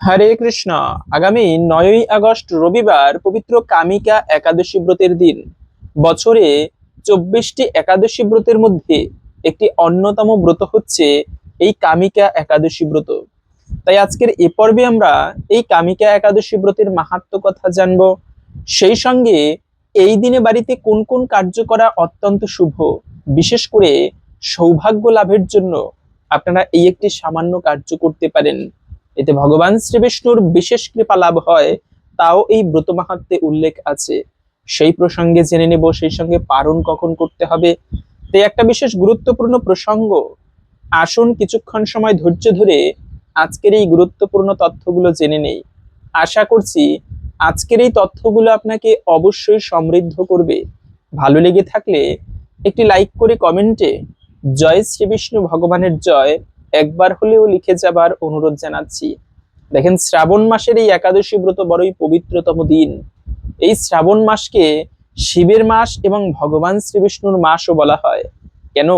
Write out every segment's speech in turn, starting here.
হরে কৃষ্ণ। আগামী 9ই আগস্ট রবিবার পবিত্র কামিকা একাদশী ব্রতের দিন। বছরে 24টি একাদশী ব্রতের মধ্যে একটি অন্যতম ব্রত হচ্ছে এই কামিকা একাদশী ব্রত। তাই আজকের এ পর্বে আমরা এই কামিকা একাদশী ব্রতের মাহাত্ম্য কথা জানবো। সেই সঙ্গে এই দিনে বাড়িতে কোন কোন কার্য করা অত্যন্ত শুভ, বিশেষ করে সৌভাগ্য লাভের জন্য আপনারা এই একটি সামান্য কার্য করতে পারেন, এতে ভগবান শ্রী বিষ্ণুর বিশেষ কৃপা লাভ হয়, তাও এই ব্রত মাহাত্ম্যে উল্লেখ আছে। সেই প্রসঙ্গে জেনে নেব, সেই সঙ্গে পারণ কখন করতে হবে। তাই একটা বিশেষ গুরুত্বপূর্ণ প্রসঙ্গ, আসুন কিছুক্ষণ সময় ধৈর্য ধরে আজকের এই গুরুত্বপূর্ণ তথ্যগুলো জেনে নেই। আশা করছি আজকের এই তথ্যগুলো আপনাকে অবশ্যই সমৃদ্ধ করবে। ভালো লেগে থাকলে একটি লাইক করে কমেন্টে জয় শ্রী বিষ্ণু ভগবানের জয় একবার হলেও লিখে যাবার অনুরোধ জানাচ্ছি। দেখেন, শ্রাবণ মাসের এই একাদশী ব্রত বড়ই পবিত্রতম দিন। এই শ্রাবণ মাসকে শিবের মাস এবং ভগবান শ্রীবিষ্ণুর মাসও বলা হয়। কেন?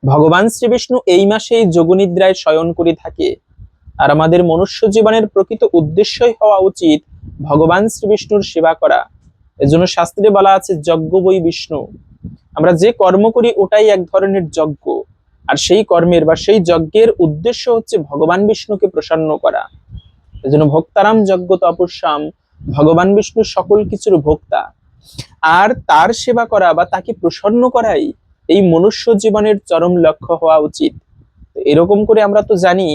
ভগবান শ্রীবিষ্ণু এই মাসেই যোগনিদ্রায় শয়ন করে থাকে। আর আমাদের মনুষ্য জীবনের প্রকৃত উদ্দেশ্যই হওয়া উচিত ভগবান শ্রীবিষ্ণুর সেবা করা। এজন্য শাস্ত্রে বলা আছে, যজ্ঞ বৈ বিষ্ণু। আমরা যে কর্ম করি ওটাই এক ধরনের যজ্ঞ। আর সেই কর্মের বা সেই যজ্ঞের উদ্দেশ্য হচ্ছে ভগবান বিষ্ণুকে প্রসন্ন করা। এজন্য ভক্তারাম যজ্ঞ তপস্যাম, ভগবান বিষ্ণু সকল কিছুর ভোক্তা। আর তার সেবা করা বা তাকে প্রসন্ন করাই এই মনুষ্য জীবনের চরম লক্ষ্য হওয়া উচিত। এরকম করে আমরা তো জানি,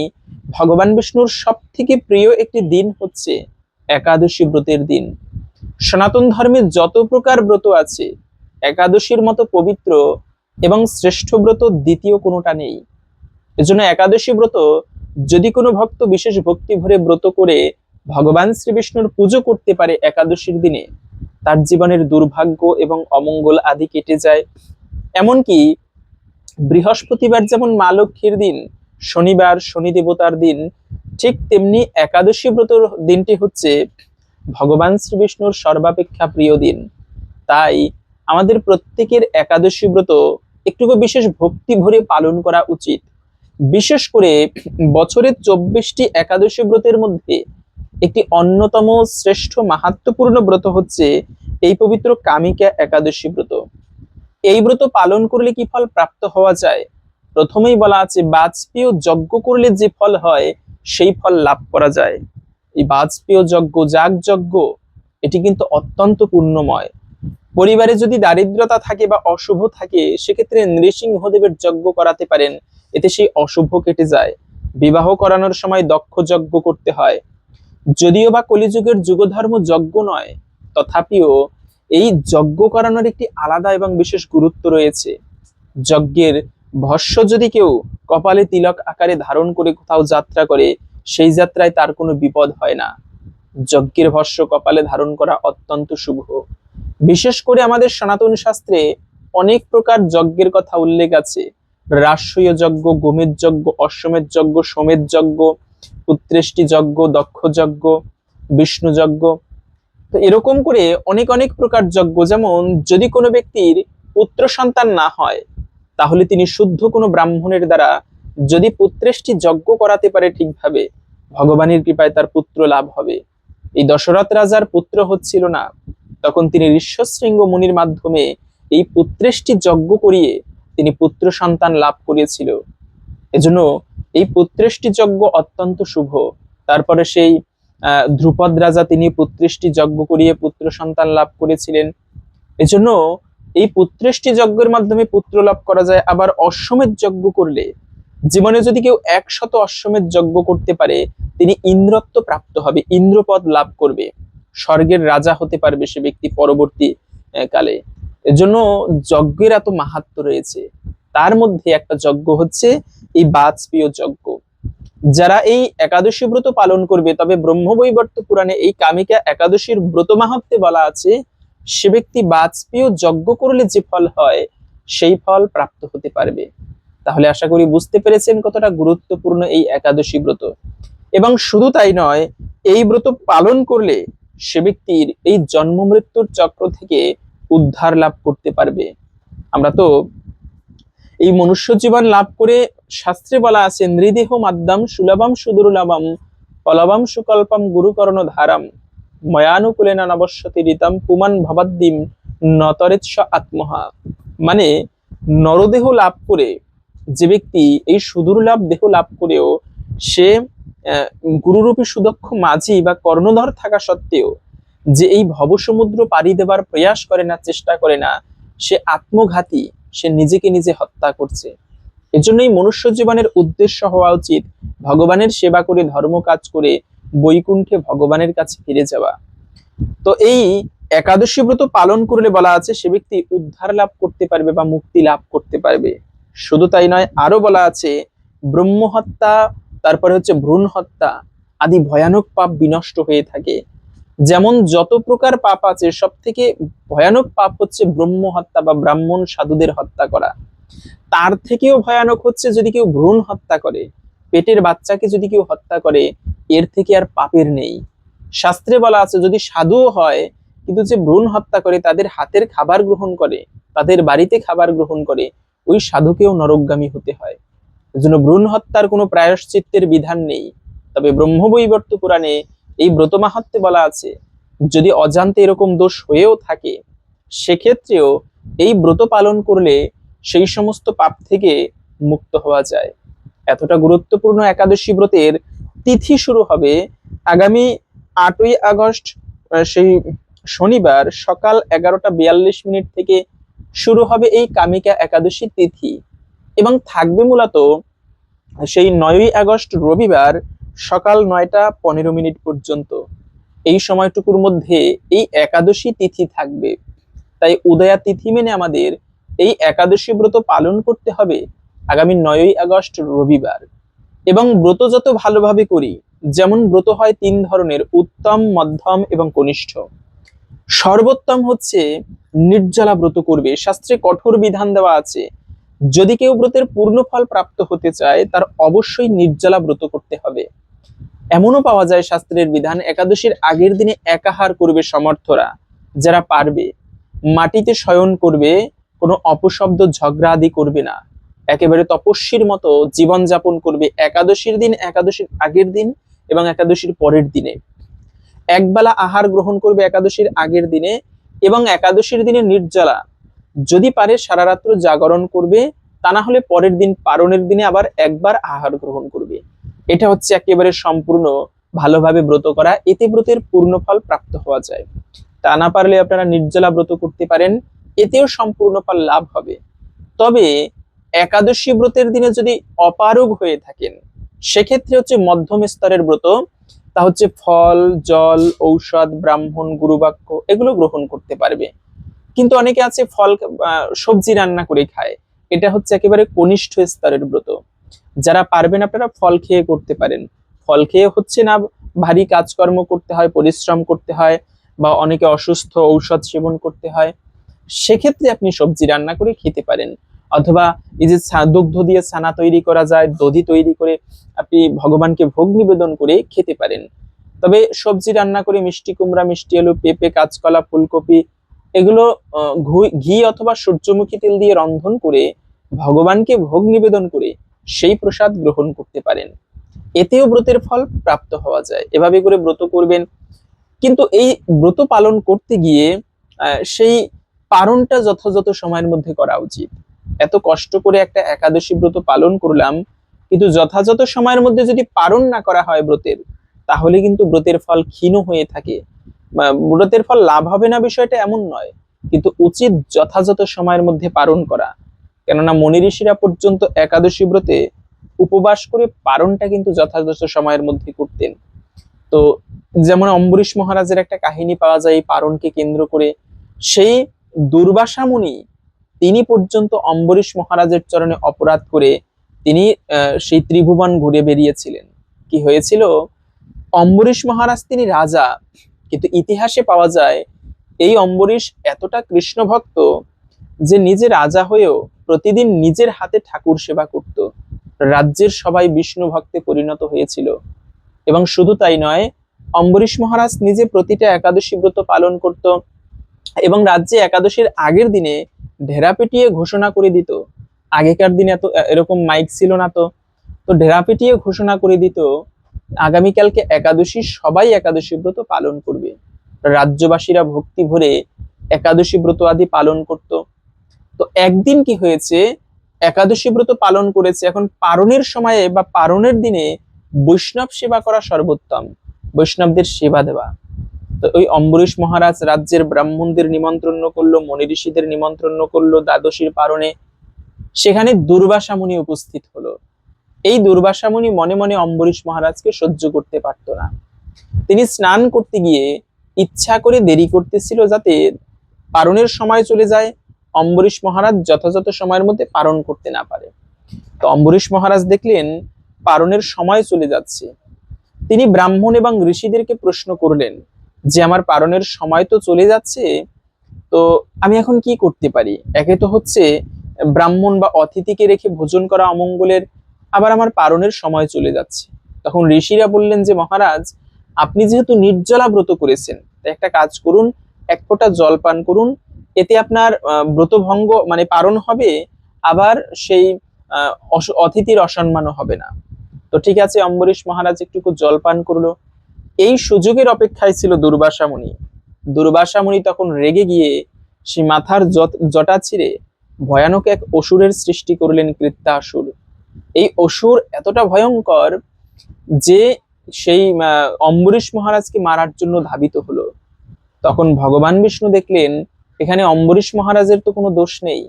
ভগবান বিষ্ণুর সব থেকে প্রিয় একটি দিন হচ্ছে একাদশী ব্রতের দিন। সনাতন ধর্মে যত প্রকার ব্রত আছে, একাদশীর মতো পবিত্র এবং শ্রেষ্ঠ ব্রত দ্বিতীয় কোনোটা নেই। এজন্য একাদশী ব্রত যদি কোনো ভক্ত বিশেষ ভক্তি ভরে ব্রত করে ভগবান শ্রীবিষ্ণুর পুজো করতে পারে একাদশীর দিনে, তার জীবনের দুর্ভাগ্য এবং অমঙ্গল আদি কেটে যায়। এমনকি বৃহস্পতিবার যেমন মা লক্ষ্মীর দিন, শনিবার শনি দেবতার দিন, ঠিক তেমনি একাদশী ব্রত দিনটি হচ্ছে ভগবান শ্রীবিষ্ণুর সর্বাপেক্ষা প্রিয় দিন। তাই আমাদের প্রত্যেকের একাদশী ব্রত একটু বিশেষ ভক্তি ভরে পালন করা উচিত। বিশেষ করে বছরের 24টি একাদশী ব্রতের মধ্যে একটি অন্যতম শ্রেষ্ঠ মাহাত্ম্যপূর্ণ ব্রত হচ্ছে এই পবিত্র কামিকা একাদশী ব্রত। এই ব্রত পালন করলে কি ফল প্রাপ্ত হওয়া যায়? প্রথমেই বলা আছে, বাজপেয় যজ্ঞ করলে যে ফল হয় সেই ফল লাভ করা যায়। এই বাজপেয় যজ্ঞ, যাগ যজ্ঞ, এটি কিন্তু অত্যন্ত পুণ্যময়। পরিবারে যদি দারিদ্রতা থাকে বা অশুভ থাকে, সেক্ষেত্রে নৃসিংহদেবের যজ্ঞ করাতে পারেন, এতে সেই অশুভ কেটে যায়। বিবাহ করানোর সময় দক্ষ যজ্ঞ করতে হয়। যদিও বা কলিযুগের যুগধর্ম যজ্ঞ নয়, তথাপিও এই যজ্ঞ করানোর একটি আলাদা এবং বিশেষ গুরুত্ব রয়েছে। যজ্ঞের ভস্য যদি কেউ কপালে তিলক আকারে ধারণ করে কোথাও যাত্রা করে, সেই যাত্রায় তার কোনো বিপদ হয় না। যজ্ঞের ভস্য কপালে ধারণ করা অত্যন্ত শুভ। বিশেষ করে আমাদের সনাতন শাস্ত্রে অনেক প্রকার যজ্ঞের কথা উল্লেখ আছে। রাষ্ট্রীয় যজ্ঞ, গোমেদ যজ্ঞ, অশ্বমেধ যজ্ঞ, সোমেধ যজ্ঞ, পুত্রেষ্টি যজ্ঞ, দক্ষ যজ্ঞ, বিষ্ণু যজ্ঞ। তো এরকম করে অনেক অনেক প্রকার যজ্ঞ। যেমন যদি কোনো ব্যক্তির পুত্র সন্তান না হয়, তাহলে তিনি শুদ্ধ কোনো ব্রাহ্মণের দ্বারা যদি পুত্রেষ্টি যজ্ঞ করাতে পারে ঠিকভাবে, ভগবানের কৃপায় তার পুত্র লাভ হবে। এই দশরথ রাজার পুত্র হচ্ছিল না, তখন তিনি ঋষ্যশৃঙ্গ মুনির মাধ্যমে এই পুত্রেষ্টি যজ্ঞ করিয়ে তিনি পুত্র সন্তান লাভ করিয়েছিল। এজন্য এই পুত্রেষ্টি যজ্ঞ অত্যন্ত শুভ। তারপরে সেই ধ্রুপদ রাজা, তিনি পুত্রেষ্টি যজ্ঞ করিয়ে পুত্র সন্তান লাভ করেছিলেন। এজন্য এই পুত্রেষ্টি যজ্ঞের মাধ্যমে পুত্র লাভ করা যায়। আবার অশ্বমেধ যজ্ঞ করলে, জীবনে যদি কেউ 100 অশ্বমেধ যজ্ঞ করতে পারে, তিনি ইন্দ্রত্ব প্রাপ্ত হবে, ইন্দ্রপদ লাভ করবে, স্বর্গের রাজা হতে পারবে সে ব্যক্তি পরবর্তী কালে। এজন্য যজ্ঞের এত মাহাত্ম্য রয়েছে। তার মধ্যে একটা যজ্ঞ হচ্ছে এই বাজপেয় যজ্ঞ। যারা এই একাদশী ব্রত পালন করবে, তবে ব্রহ্মবৈবর্ত পুরাণে এই কামিকা একাদশীর ব্রত মাহাত্ম্যে বলা আছে, সে ব্যক্তি বাজপেয় যজ্ঞ করলে যে ফল হয় সেই ফল প্রাপ্ত হতে পারবে। তাহলে আশা করি বুঝতে পেরেছেন কতটা গুরুত্বপূর্ণ এই একাদশী ব্রত। এবং শুধু তাই নয়, এই ব্রত পালন করলে সে ব্যক্তির এই জন্ম মৃত্যুর চক্র থেকে উদ্ধার লাভ করতে পারবে। আমরা তো এই মনুষ্য জীবন লাভ করে, শাস্ত্রে বলা আছে, নৃদেহ মাদ্যাম সুলভম সুদুর্লভম পলবম সুকল্পম গুরুকর্ণ ধারাম ময়ানুকূলেনা নবস্যতি ঋতম পুমান ভবাদ্দিম নতরেৎস আত্মহা। মানে নরদেহ লাভ করে যে ব্যক্তি এই সুদুর্লভ দেহ লাভ করেও সে গুরুরূপী সুদক্ষ মাঝি বা কর্ণধর থাকা সত্ত্বেও যে এই ভবসমুদ্র পাড়ি দেবার প্রয়াস করে না, চেষ্টা করে না, সে আত্মঘাতী, সে নিজেকে নিজে হত্যা করছে। এজন্যই মনুষ্য জীবনের উদ্দেশ্য হওয়া উচিত ভগবানের সেবা করে, ধর্ম কাজ করে বৈকুণ্ঠে ভগবানের কাছে ফিরে যাওয়া। তো এই একাদশী ব্রত পালন করলে বলা আছে সে ব্যক্তি উদ্ধার লাভ করতে পারবে বা মুক্তি লাভ করতে পারবে। শুধু তাই নয়, আরো বলা আছে ব্রহ্ম হত্যা, তারপরে হচ্ছে ভ্রূণ হত্যা আদি ভয়ানক পাপ বিনষ্ট হয়ে থাকে। যেমন যত প্রকার পাপ আছে সব থেকে ভয়ানক পাপ হচ্ছে ব্রহ্ম হত্যা বা ব্রাহ্মণ সাধুদের হত্যা করা। তার থেকেও ভয়ানক হচ্ছে যদি কেউ ভ্রূণ হত্যা করে, পেটের বাচ্চাকে যদি কেউ হত্যা করে, এর থেকে আর পাপের নেই। শাস্ত্রে বলা আছে যদি সাধুও হয় কিন্তু যে ভ্রূণ হত্যা করে, তাদের হাতের খাবার গ্রহণ করে, তাদের বাড়িতে খাবার গ্রহণ করে, ওই সাধুকেও নরকগামী হতে হয়। এজন্য ভ্রূণ হত্যার কোনো প্রায়শ্চিত্তের বিধান নেই। তবে ব্রহ্মবৈবর্ত পুরাণে এই ব্রত মাহাত্ম্যে বলা আছে যদি অজান্তে এরকম দোষ হয়েও থাকে সেক্ষেত্রেও এই ব্রত পালন করলে সেই সমস্ত পাপ থেকে মুক্ত হওয়া যায়। এতটা গুরুত্বপূর্ণ একাদশী ব্রতের তিথি শুরু হবে আগামী 8ই আগস্ট, সেই শনিবার সকাল 11টা 42 মিনিট থেকে শুরু হবে এই কামিকা একাদশী তিথি এবং থাকবে মূলত সেই 9ই আগস্ট রবিবার সকাল 9টা 15 মিনিট পর্যন্ত। এই সময়টুকুর মধ্যে এই একাদশী তিথি থাকবে। তাই উদয়া তিথি মেনে আমাদের এই একাদশী ব্রত পালন করতে হবে আগামী 9ই আগস্ট রবিবার। এবং ব্রত যত ভালোভাবে করি, যেমন ব্রত হয় 3 ধরনের, উত্তম, মধ্যম এবং কনিষ্ঠ। সর্বোত্তম হচ্ছে নির্জলা ব্রত করবে। শাস্ত্রে কঠোর বিধান দেওয়া আছে যদি কেউ ব্রতের পূর্ণ ফল প্রাপ্ত হতে চায় তার অবশ্যই নির্জলা ব্রত করতে হবে। এমনও পাওয়া যায় শাস্ত্রের বিধান একাদশীর আগের দিনে একাহার করবে সমর্থরা, যারা পারবে মাটিতে শয়ন করবে, কোনো অপশব্দ ঝগড়া আদি করবে না, একেবারে তপস্বীর মতো জীবন যাপন করবে একাদশীর দিন, একাদশীর আগের দিন এবং একাদশীর পরের দিনে। একবেলা আহার গ্রহণ করবে একাদশীর আগের দিনে এবং একাদশীর দিনে নির্জলা, যদি পারে সারা রাত্র জাগরণ করবে, তা না হলে পরের দিন পারণের দিনে আবার একবার আহার গ্রহণ করবে। এটা হচ্ছে একেবারে সম্পূর্ণ ভালোভাবে ব্রত করা, এতে ব্রতের পূর্ণ ফল প্রাপ্ত হওয়া যায়। তা না পারলে আপনারা নির্জলা ব্রত করতে পারেন, এতেও সম্পূর্ণ ফল লাভ হবে। তবে একাদশী ব্রতের দিনে যদি অপারগ হয়ে থাকেন সেক্ষেত্রে হচ্ছে মধ্যম স্তরের ব্রত, তা হচ্ছে ফল, জল, ঔষধ, ব্রাহ্মণ, গুরুবাক্য এগুলো গ্রহণ করতে পারবে। কিন্তু অনেকে আছে ফল সবজি রান্না করে খায়, এটা হচ্ছে একেবারে কনিষ্ঠ স্তরের ব্রত। যারা পারবেন আপনারা ফল খেয়ে করতে পারেন। ফল খেয়ে হচ্ছে না ভারী কাজকর্ম করতে হয়, পরিশ্রম করতে হয়, বা অনেকে অসুস্থ ঔষধ সেবন করতে হয়, সেক্ষেত্রে আপনি সবজি রান্না করে খেতে পারেন। অথবা এই যে দুগ্ধ দিয়ে ছানা তৈরি করা যায়, দধি তৈরি করে আপনি ভগবানকে ভোগ নিবেদন করে খেতে পারেন। তবে সবজি রান্না করে মিষ্টি কুমড়া, মিষ্টি আলু, পেঁপে, কাঁচকলা, ফুলকপি এগুলো ঘি অথবা সূর্যমুখী তেল দিয়ে রন্ধন করে ভগবানকে ভোগ নিবেদন করে সেই প্রসাদ গ্রহণ করতে পারেন। এতেও ব্রতের ফল প্রাপ্ত হওয়া যায়। এভাবে করে ব্রত করবেন। কিন্তু এই ব্রত পালন করতে গিয়ে সেই পারণটা যথাযথ সময়ের মধ্যে করা উচিত। এত কষ্ট করে একটা একাদশী ব্রত পালন করলাম, কিন্তু যথাযথ সময়ের মধ্যে যদি পারণ না করা হয় ব্রতের, তাহলে কিন্তু ব্রতের ফল ক্ষীণ হয়ে থাকে। ব্রতের ফল লাভ হবে না বিষয়টা এমন নয়, কিন্তু উচিত যথাযথ সময়ের মধ্যে পালন করা। কেননা মুনি ঋষিরা পর্যন্ত একাদশী ব্রতে উপবাস করে পারণটা কিন্তু যথাযথ সময়ের মধ্যে করতেন। তো যেমন অম্বরীশ মহারাজের একটা কাহিনী পাওয়া যায় এই পারণকে কেন্দ্র করে। সেই দুর্বাসা মুনি তিনি পর্যন্ত অম্বরীশ মহারাজের চরণে অপরাধ করে তিনি সেই ত্রিভুবন ঘুরে বেরিয়েছিলেন। কি হয়েছিল, অম্বরীশ মহারাজ তিনি রাজা, কিন্তু ইতিহাসে পাওয়া যায় এই অম্বরীশ এতটা কৃষ্ণ ভক্ত যে নিজে রাজা হয়েও প্রতিদিন নিজের হাতে ঠাকুর সেবা করত। রাজ্যের সবাই বিষ্ণু ভক্তে পরিণত হয়েছিল। এবং শুধু তাই নয়, অম্বরীশ মহারাজ নিজে প্রতিটা একাদশী ব্রত পালন করত এবং রাজ্যে একাদশীর আগের দিনে ঢেরা পিটিয়ে ঘোষণা করে দিত। আগেকার দিনে এত এরকম মাইক ছিল না, তো তো ঢেরা পিটিয়ে ঘোষণা করে দিত আগামীকালকে একাদশী, সবাই একাদশী ব্রত পালন করবে। রাজ্যবাসীরা ভক্তি ভরে একাদশী ব্রত আদি পালন করত। তো একদিন কি হয়েছে, একাদশী ব্রত পালন করেছে, এখন পারণের সময়ে বা পারণের দিনে বৈষ্ণব সেবা করা সর্বোত্তম, বৈষ্ণবদের সেবা দেওয়া। তো ওই অম্বরীশ মহারাজ রাজ্যের ব্রাহ্মণদের নিমন্ত্রণ করলো, মনি ঋষিদের নিমন্ত্রণ করলো দ্বাদশীর পারণে। সেখানে দুর্বাসা মুনি উপস্থিত হলো। এই দুর্বাসা মুনি মনে মনে অম্বরীশ মহারাজকে সহ্য করতে পারত না। তিনি স্নান করতে গিয়ে ইচ্ছা করে দেরি করতেছিল, যাতে পারণের সময় চলে যায়, অম্বরীশ মহারাজ যথাযথ সময়ের মধ্যে পারণ করতে না পারে। তো অম্বরীশ মহারাজ দেখলেন পারণের সময় চলে যাচ্ছে। তিনি ব্রাহ্মণ এবং ঋষিদেরকে প্রশ্ন করলেন যে আমার পারণের সময় তো চলে যাচ্ছে, তো আমি এখন কি করতে পারি? একে তো হচ্ছে ব্রাহ্মণ বা অতিথিকে রেখে ভোজন করা অমঙ্গলের, আবার আমার পারণের সময় চলে যাচ্ছে। তখন ঋষিরা বললেন যে মহারাজ, আপনি যেহেতু নির্জলা ব্রত করেছেন, তাই একটা কাজ করুন, এক ফোঁটা জল পান করুন, এতে আপনার ব্রত ভঙ্গ মানে পারণ হবে, আবার সেই অতিথির অসম্মানও হবে না। তো ঠিক আছে, অম্বরীশ মহারাজ একটুকু জল পান করলো। এই সুযোগের অপেক্ষায় ছিল দুর্বাসা মুনি। দুর্বাসা মুনি তখন রেগে গিয়ে সে মাথার জটা ছিঁড়ে ভয়ানক এক অসুরের সৃষ্টি করলেন, কৃত্যাসুর। এই অসুর এতটা ভয়ঙ্কর যে সেই অম্বরীশ মহারাজকে মারার জন্য ধাবিত হলো। তখন ভগবান বিষ্ণু দেখলেন এখানে অম্বরীশ মহারাজের তো কোনো দোষ নেই,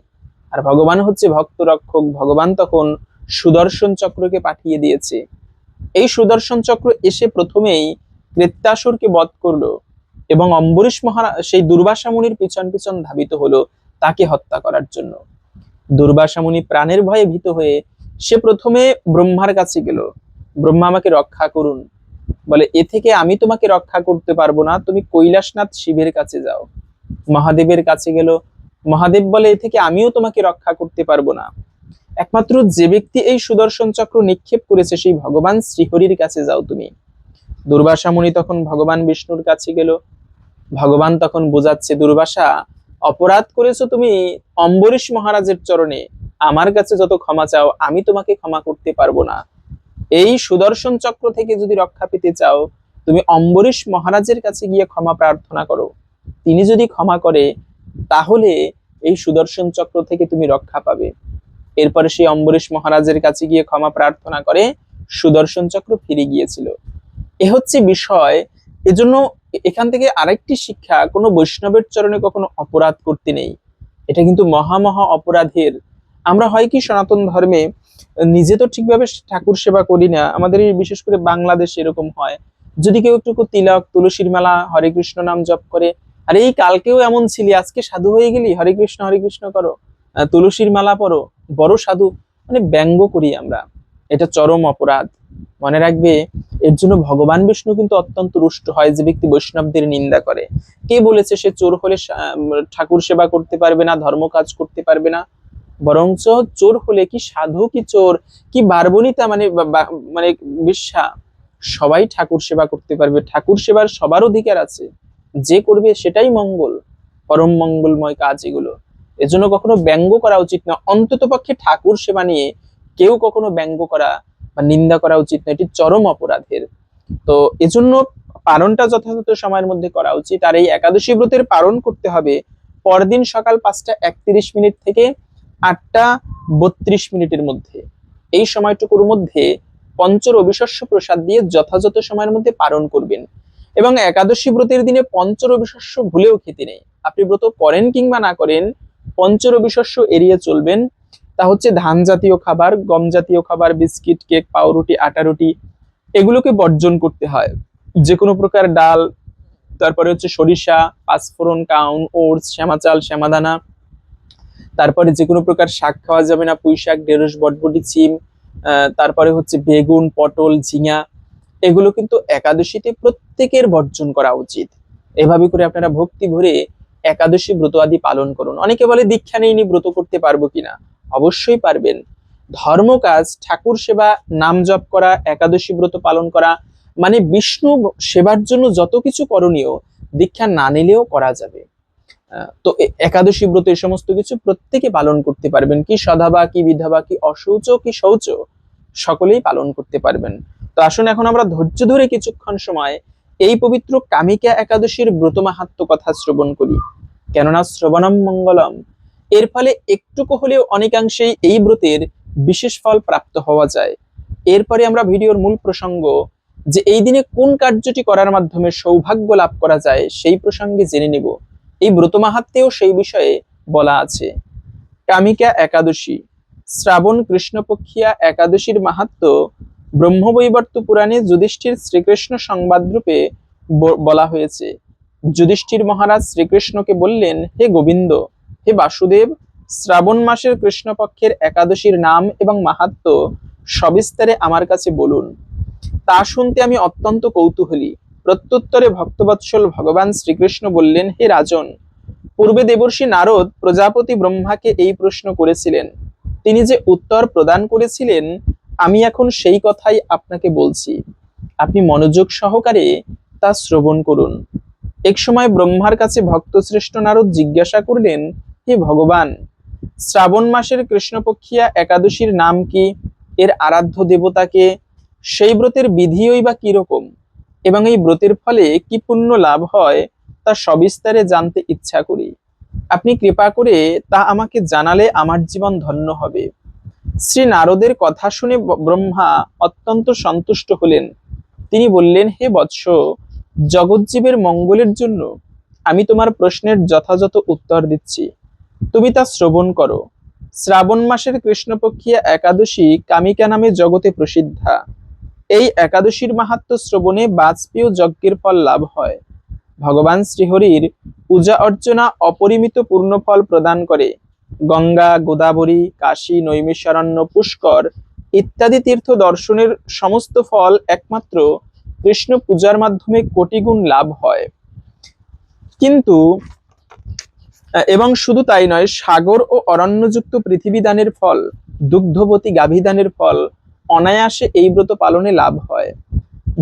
আর ভগবান হচ্ছে ভক্ত রক্ষক। ভগবান তখন সুদর্শন চক্রকে পাঠিয়ে দিয়েছে। এই সুদর্শন চক্র এসে প্রথমেই কৃত্যাসুরকে বধ করলো, এবং অম্বরীশ মহারাজ সেই দুর্বাসা মুনির পিছন পিছন ধাবিত হলো তাকে হত্যা করার জন্য। দুর্বাসা মুনি প্রাণের ভয়ে ভীত হয়ে সে প্রথমে ব্রহ্মার কাছে গেল, ব্রহ্মা আমাকে রক্ষা করুন। বলে এ থেকে আমি তোমাকে রক্ষা করতে পারবো না, তুমি কৈলাসনাথ শিবের কাছে যাও। মহাদেবের কাছে গেল, মহাদেব বলে এ থেকে আমিও তোমাকে রক্ষা করতে পারবো না, একমাত্র যে ব্যক্তি এই সুদর্শন চক্র নিক্ষেপ করেছে সেই ভগবান শ্রীহরির কাছে যাও তুমি। দুর্বাসা মুনি তখন ভগবান বিষ্ণুর কাছে গেল। ভগবান তখন বোঝাচ্ছে, দুর্বাসা, অপরাধ করেছো তুমি অম্বরীশ মহারাজের চরণে, আমার কাছে যত ক্ষমা চাও আমি তোমাকে ক্ষমা করতে পারবো না। এই সুদর্শন চক্র থেকে যদি রক্ষা পেতে চাও, তুমি অম্বরীশ মহারাজের কাছে গিয়ে ক্ষমা প্রার্থনা করো। তিনি যদি ক্ষমা করে তাহলে এই সুদর্শন চক্র থেকে তুমি রক্ষা পাবে। এরপরে সেই অম্বরীশ মহারাজের কাছে গিয়ে ক্ষমা প্রার্থনা করে সুদর্শন চক্র ফিরে গিয়েছিল। এ হচ্ছে বিষয়। এজন্য এখান থেকে আরেকটি শিক্ষা, কোনো বৈষ্ণবের চরণে কখনো অপরাধ করতে নেই। এটা কিন্তু মহা মহা অপরাধের। আমরা হয় কি সনাতন ধর্মে নিজে তো ঠিকভাবে ঠাকুর সেবা করি না, আমাদের এই বিশেষ করে বাংলাদেশে এরকম হয়, যদি কেউ একটু তিলক তুলসীর মালা হরে কৃষ্ণ নাম জপ করে, আর এই কালকেও এমন ছিলি, আজকে সাধু হয়ে গেলি, হরে কৃষ্ণ করো, তুলসীর মালা পরো, বড় সাধু, মানে ব্যঙ্গ করি আমরা। এটা চরম অপরাধ। মনে রাখবে, এর জন্য ভগবান বিষ্ণু কিন্তু অত্যন্ত রুষ্ট হয় যে ব্যক্তি বৈষ্ণবদের নিন্দা করে। কে বলেছে সে চোর হলে ঠাকুর সেবা করতে পারবে না, ধর্ম কাজ করতে পারবে না? বরঞ্চ চোর হলে কি সাধু কি চোর কি বারবনিতা মানে মানে বিশ্বা, সবাই ঠাকুর সেবা করতে পারবে। ঠাকুর সেবার সবার অধিকার আছে, যে করবে সেটাই মঙ্গল, পরম মঙ্গলময় কাজ এগুলো। এজন্য কখনো ব্যঙ্গ করা উচিত না, অন্তত পক্ষে ঠাকুর সেবা নিয়ে কেউ কখনো ব্যঙ্গ করা বা নিন্দা করা উচিত না, এটি চরম অপরাধের। তো এজন্য পালনটা যথাযথ সময়ের মধ্যে করা উচিত। আর এই একাদশী ব্রতের পালন করতে হবে পরদিন সকাল 5টা 31 থেকে 8টা 32 মধ্যে। এই সময়টুকুর মধ্যে পঞ্চরবিশস্য প্রসাদ দিয়ে যথাযথ সময়ের মধ্যে পালন করবেন। এবং একাদশী ব্রতের দিনে পঞ্চরবিশস্য ভুলেও খেতে নেই। আপনি ব্রত করেন কিংবা না করেন, পঞ্চরবিশস্য এড়িয়ে চলবেন। তা হচ্ছে ধান জাতীয় খাবার, গম জাতীয় খাবার, বিস্কিট, কেক, পাউরুটি, আটা রুটি, এগুলোকে বর্জন করতে হয়। যে কোনো প্রকার ডাল, তারপরে হচ্ছে সরিষা, পাঁচফোড়ন, কাউন, ওটস, শ্যামা চাল, শ্যামাদানা, তারপরে যে কোনো প্রকার শাক খাওয়া যাবে না, পুঁই শাক, ঢেঁড়স, বটবটি, সিম, তারপরে হচ্ছে বেগুন, পটল, ঝিঙা, এগুলো কিন্তু একাদশীতে প্রত্যেকের বর্জন করা উচিত। এভাবে করে আপনারা ভক্তি ভরে একাদশী ব্রত আদি পালন করুন। অনেকে বলে দীক্ষা নেইনি, ব্রত করতে পারবো কিনা? অবশ্যই পারবেন। ধর্ম কাজ, ঠাকুর সেবা, নাম জপ করা, একাদশী ব্রত পালন করা, মানে বিষ্ণু সেবার জন্য যত কিছু করণীয় দীক্ষা না নিলেও করা যাবে। তো একাদশী ব্রত এই সমস্ত কিছু প্রত্যেকে পালন করতে পারবেন। কি সধাবা, কি বিধবা, কি অশৌচ, কি শৌচ, সকলেই পালন করতে পারবেন। তো আসুন এখন আমরা ধৈর্য ধরে কিছুক্ষণ সময় এই পবিত্র কামিকা একাদশীর ব্রত মাহাত্ম্য কথা শ্রবণ করি, কেননা শ্রবণম মঙ্গলম। এর ফলে একটুকু হলেও অনেকাংশেই এই ব্রতের বিশেষ ফল প্রাপ্ত হওয়া যায়। এরপরে আমরা ভিডিওর মূল প্রসঙ্গ, যে এই দিনে কোন কার্যটি করার মাধ্যমে সৌভাগ্য লাভ করা যায় সেই প্রসঙ্গে জেনে নিব। এই ব্রত মাহাত্ম্যেও সেই বিষয়ে বলা আছে। কামিকা একাদশী, শ্রাবণ কৃষ্ণপক্ষিয়া একাদশীর মাহাত্ম্য ব্রহ্মবৈবর্ত পুরাণে যুধিষ্ঠির শ্রীকৃষ্ণ সংবাদ রূপে বলা হয়েছে। যুধিষ্ঠির মহারাজ শ্রীকৃষ্ণকে বললেন, হে গোবিন্দ, হে বাসুদেব, শ্রাবণ মাসের কৃষ্ণপক্ষের একাদশীর নাম এবং মাহাত্ম্য সবিস্তারে আমার কাছে বলুন। তা শুনতে আমি অত্যন্ত কৌতূহলী। প্রত্যুত্তরে ভক্তবৎসল ভগবান শ্রীকৃষ্ণ বললেন, হে রাজন, পূর্বে দেবর্ষি নারদ প্রজাপতি ব্রহ্মাকে এই প্রশ্ন করেছিলেন। তিনি যে উত্তর প্রদান করেছিলেন, আমি এখন সেই কথাই আপনাকে বলছি। আপনি মনোযোগ সহকারে তা শ্রবণ করুন। এক সময় ব্রহ্মার কাছে ভক্তশ্রেষ্ঠ নারদ জিজ্ঞাসা করলেন, হে ভগবান, শ্রাবণ মাসের কৃষ্ণপক্ষিয়া একাদশীর নাম কি? এর আরাধ্য দেবতাকে? সেই ব্রতের বিধিই বা কিরকম? এবং এই ব্রতের ফলে কি পুণ্য লাভ হয় তা সবিস্তারে জানতে ইচ্ছা করি। আপনি কৃপা করে তা আমাকে জানালে আমার জীবন ধন্য হবে। শ্রী নারদের কথা শুনে ব্রহ্মা অত্যন্ত সন্তুষ্ট হলেন। তিনি বললেন, হে বৎস, জগজ্জীবের মঙ্গলের জন্য আমি তোমার প্রশ্নের যথাযথ উত্তর দিচ্ছি, তুমি তা শ্রবণ করো। শ্রাবণ মাসের কৃষ্ণপক্ষিয়া একাদশী কামিকা নামে জগতে প্রসিদ্ধা। এই একাদশীর মাহাত্ম্য শ্রবণে বাজপেয় যজ্ঞের ফল লাভ হয়। ভগবান শ্রীহরির পূজা অর্চনা অপরিমিত পূর্ণফল প্রদান করে। গঙ্গা, গোদাবরী, কাশী, নৈমিষারণ্য, পুষ্কর ইত্যাদি তীর্থ দর্শনের সমস্ত ফল একমাত্র কৃষ্ণ পূজার মাধ্যমে কোটি গুণ লাভ হয়। কিন্তু এবং শুধু তাই নয়, সাগর ও অরণ্যযুক্ত পৃথিবী দানের ফল, দুগ্ধবতী গাভী দানের ফল অনায়াসে এই ব্রত পালনে লাভ হয়।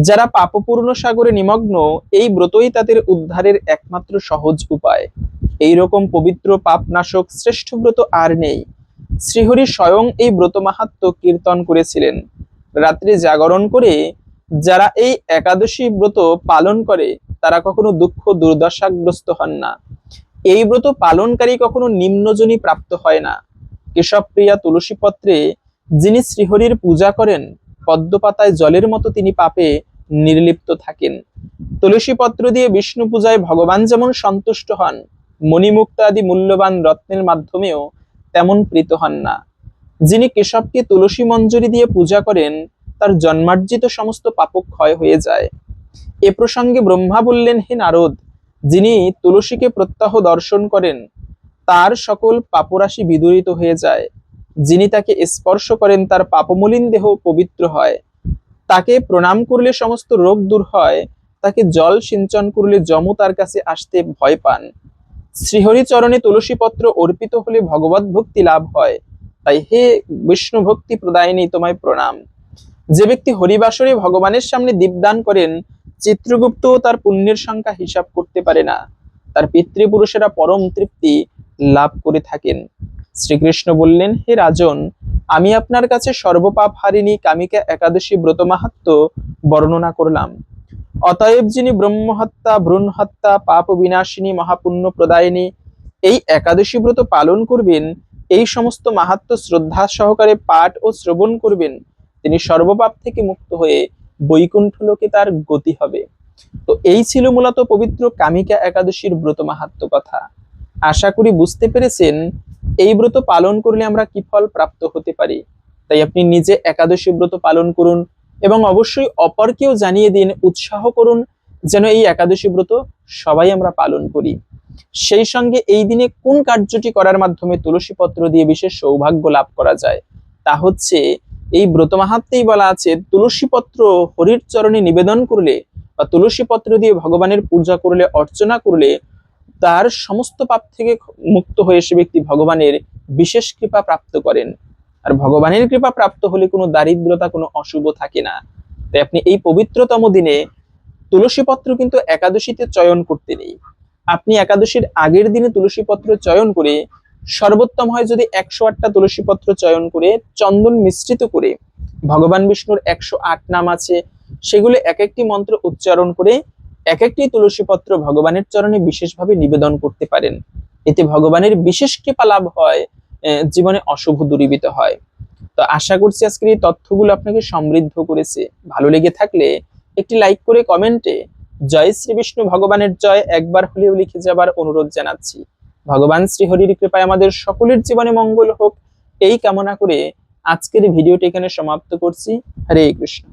যারা পাপপূর্ণ সাগরে নিমগ্ন, এই ব্রতই তাদের উদ্ধারের একমাত্র সহজ উপায়। এই রকম পবিত্র পাপনাশক শ্রেষ্ঠ ব্রত আর নেই। শ্রীহরি স্বয়ং এই ব্রত মাহাত্ম্য কীর্তন করেছিলেন। রাত্রি জাগরণ করে যারা এই একাদশী ব্রত পালন করে তারা কখনো দুঃখ দুর্দশাগ্রস্ত হন না। এই ব্রত পালনকারী কখনো নিম্নজনী প্রাপ্ত হয় না। কেশবপ্রিয়া তুলসী পত্রে যিনি শ্রীহরির পূজা করেন, পদ্মপাতায় জলের মতো তিনি পাপে নির্লিপ্ত থাকেন। তুলসী পত্র দিয়ে বিষ্ণু পূজায় ভগবান যেমন সন্তুষ্ট হন, মণিমুক্ত আদি মূল্যবান রত্নের মাধ্যমেও তেমন প্রীত হন না। যিনি কেশবকে তুলসী মঞ্জরি দিয়ে পূজা করেন, তার জন্মার্জিত সমস্ত পাপ ক্ষয় হয়ে যায়। এ প্রসঙ্গে ব্রহ্মা বললেন, হে নারদ, যিনি তুলসীকে প্রত্যহ দর্শন করেন তার সকল পাপরাশি বিদূরিত হয়ে যায়। যিনি তাকে স্পর্শ করেন তার পাপমলিন দেহ পবিত্র হয়। তাকে প্রণাম করলে সমস্ত রোগ দূর হয়। তাকে জল সিঞ্চন করলে যম তার কাছে আসতে ভয় পান। শ্রীহরি চরণে তুলসী পত্র অর্পিত হলে ভগবত ভক্তি লাভ হয়। তাই হে বিষ্ণু ভক্তি প্রদায়িনী, তোমায় প্রণাম। যে ব্যক্তি হরিবাসরে ভগবানের সামনে দীপদান করেন, চিত্রগুপ্ত তার পুণ্যের সংখ্যা হিসাব করতে পারে না। তার পিতৃপুরুষেরা পরম তৃপ্তি লাভ করে থাকেন। শ্রীকৃষ্ণ বললেন, হে রাজন, আমি আপনার কাছে সর্বপাপ হারিণী কামিকা একাদশী ব্রত মাহাত্ম্য বর্ণনা করলাম। অতএব যিনি ব্রহ্মহত্যা, ভ্রূণ হত্যা, পাপ বিনাশিনী, মহাপুণ্য প্রদায়িনী এই একাদশী ব্রত পালন করবেন, এই সমস্ত মাহাত্ম্য শ্রদ্ধা সহকারে পাঠ ও শ্রবণ করবেন, তিনি সর্বপাপ থেকে মুক্ত হয়ে বৈকুণ্ঠ লোকে তার গতি হবে। তো এই ছিল মূলত পবিত্র কামিকা একাদশীর ব্রত মাহাত্ম্য কথা। আশা করি বুঝতে পেরেছেন এই ব্রত পালন করলে আমরা কি ফল প্রাপ্ত হতে পারি। তাই আপনি নিজে একাদশী ব্রত পালন করুন এবং অবশ্যই অপরকেও জানিয়ে দিন, উৎসাহ করুন যেন এই একাদশী ব্রত সবাই আমরা পালন করি। সেই সঙ্গে এই দিনে কোন কার্যটি করার মাধ্যমে তুলসী পত্র দিয়ে বিশেষ সৌভাগ্য লাভ করা যায়, তা হচ্ছে এই ব্রত মাহাত্ম্যেই বলা আছে, তুলসী পত্র হরির চরণে নিবেদন করলে বা তুলসী পত্র দিয়ে ভগবানের পূজা করলে, অর্চনা করলে তার সমস্ত পাপ থেকে মুক্ত হয়ে সে ব্যক্তি ভগবানের বিশেষ কৃপা প্রাপ্ত করেন। আর ভগবানের কৃপা প্রাপ্ত হলে কোনো দারিদ্রতা, কোনো অশুভ থাকে না। তাই আপনি এই পবিত্রতম দিনে তুলসী পত্র কিন্তু একাদশীতে চয়ন করতে নেই। আপনি একাদশীর আগের দিনে তুলসী পত্র চয়ন করে, সর্বোত্তম হয় যদি 108টা তুলসী পত্র চয়ন করে চন্দন মিশ্রিত করে ভগবান বিষ্ণুর 108 নাম আছে, সেগুলো এক একটি মন্ত্র উচ্চারণ করে এক একটি তুলসী পত্র ভগবানের চরণে বিশেষভাবে নিবেদন করতে পারেন। এতে ভগবানের বিশেষ কৃপা লাভ হয়, জীবনে অশুভ দূরীভূত হয়। তো আশা করছি আজকের এই তথ্যগুলো আপনাকে সমৃদ্ধ করেছে। ভালো লেগে থাকলে একটি লাইক করে কমেন্টে জয় শ্রী বিষ্ণু ভগবানের জয় একবার হলেও লিখে যাবার অনুরোধ জানাচ্ছি। ভগবান শ্রীহরির কৃপায় আমাদের সকলের জীবনে মঙ্গল হোক, এই কামনা করে আজকের ভিডিওটি এখানে সমাপ্ত করছি। হরে কৃষ্ণ।